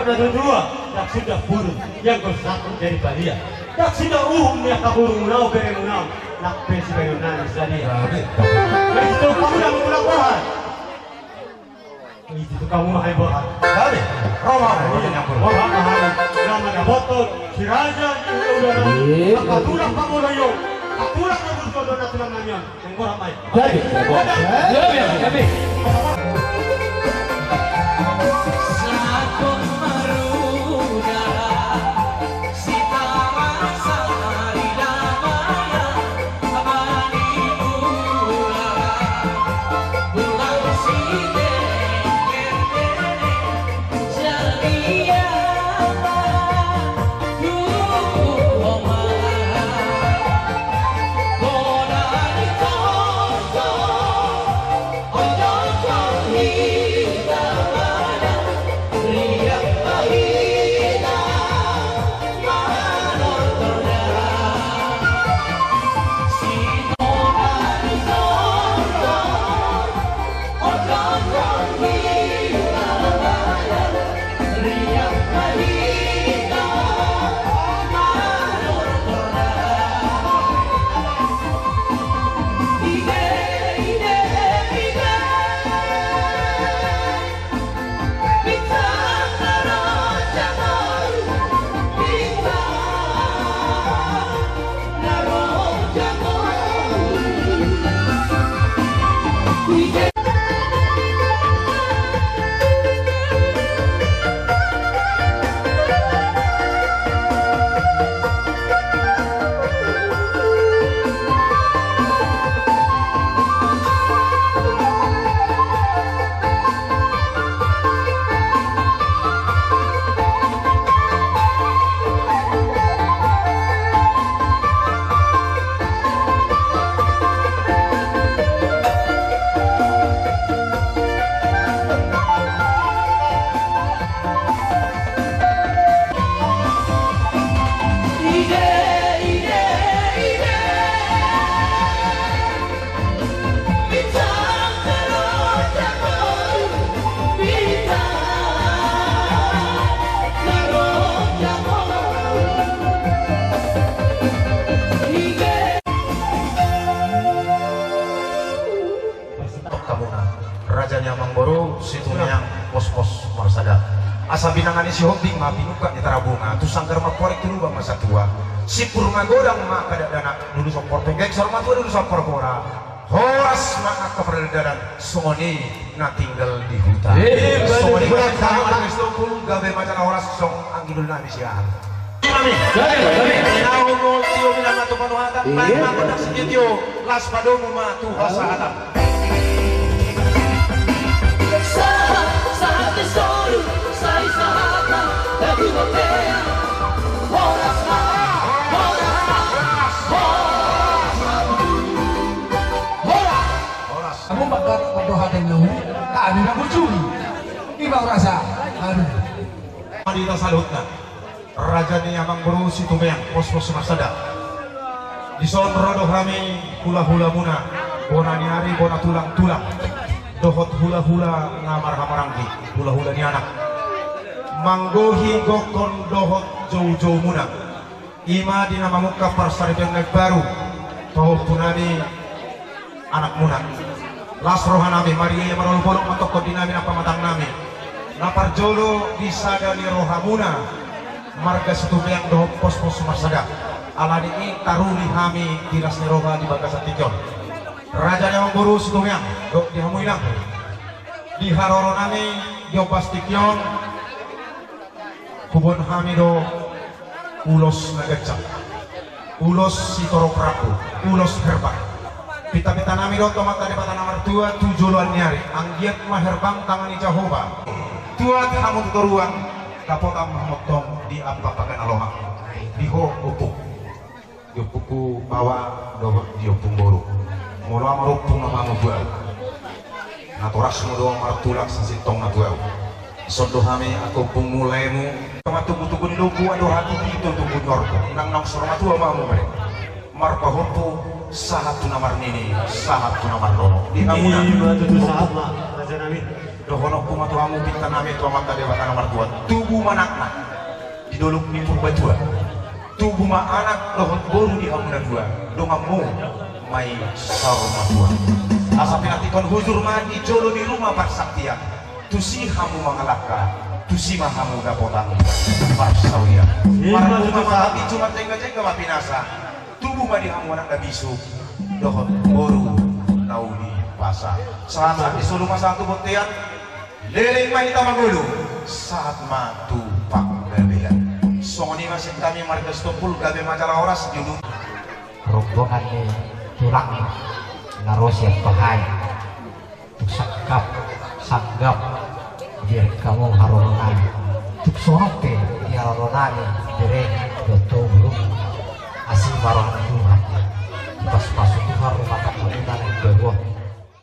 Ada dua yang sudah burung, yang bersatu dari Balia. Yang sudah yang kabur munau bere munau, nak pensi bere nani sadia. Itu kamu yang mulak bahan. Itu kamu mahal bahan. Dari Roma yang burung. Bahan bahan. Nama ada botol, si raja udah. Katulah kamu layo. Katulah kamu sudah natural nanya. Yang kurang baik. Jadi. Asa binangan si Hobing mapinuka ni tarabunga tu sanggar makorek tu berubah masa tua si purma godang maka dana dulu sopor penggek sorma tua dulu sopor kora horas maka keberadaan songoni na tinggal di hutan songoni kurang sama dengan stokul gawe macam horas song anggidul nami siang kami nau no tio minang matu panuhatan main mako nak sinitio las padomu matu hasahatan sahat tesouro sai sahata levo boteia horas kamu bakal padohatan lu kami nak bercuri iba rasa aduh Madita salutna Rajani Amang berusi tumeang pos-pos masada di son rodoh rami hula-hula muna bona niari bona tulang-tulang dohot hula-hula ngamar hamaranggi hula-hula ni anak manggohi gokon dohot jauh-jauh muna ima di nama muka parsari bengnek baru toh punani anak muna las rohanami Maria marol bolok matoko dinami apa matang nami napar jolo disadani rohamuna marga setubiang doh pos-pos masada alani ini taruni hami diras niroga di bagasan tijon raja yang buru setubiang do dihamuinang di haroronani diopas tijon kubun hami do ulos nagacak ulos sitoro prabu ulos herbang pita-pita nami do tomat tadi pata nomor 2 tujuluan nyari anggiat maherbang tangani Jehovah tuat hamu tuturuan kapotam motong di apa pakai aloha di ho upuk di upuku bawa do di upung boru mulu amarupung nama buau naturas mudo martulak sasitong natuau sondo hami aku pungulemu tunggu-tunggu lugu ado hati itu tunggu nyorko nang sorma tua mamu mere marpa hopu sahat tunamar nini sahat tunamar lono di amuna itu sahat mah raja nami dohono kumatu hamu pinta nami tua mata dewata nomor 2 tubuh manakna di doluk ni purba tua tubuh ma anak lohot boru di hamuna 2 dongamu mai sarma tua asapi atikon huzur mandi jolo di rumah parsaktia tusi hamu mangalaka tusi mahamu dapotan parsawia para rumah mati cuma jengga-jengga mapinasa tubuh ma di hamu anak dabisu dohot boru nauli pasar saat disuruh masa satu buktian leleng main tamagulu saat matu pak gabean songoni masih kami marga stopul gabe majalah oras dulu rombongan ni tulang narosya pahai sanggap dir kamu haronan tuk sorok te di haronan dire doto burung asing barang Tuhan pas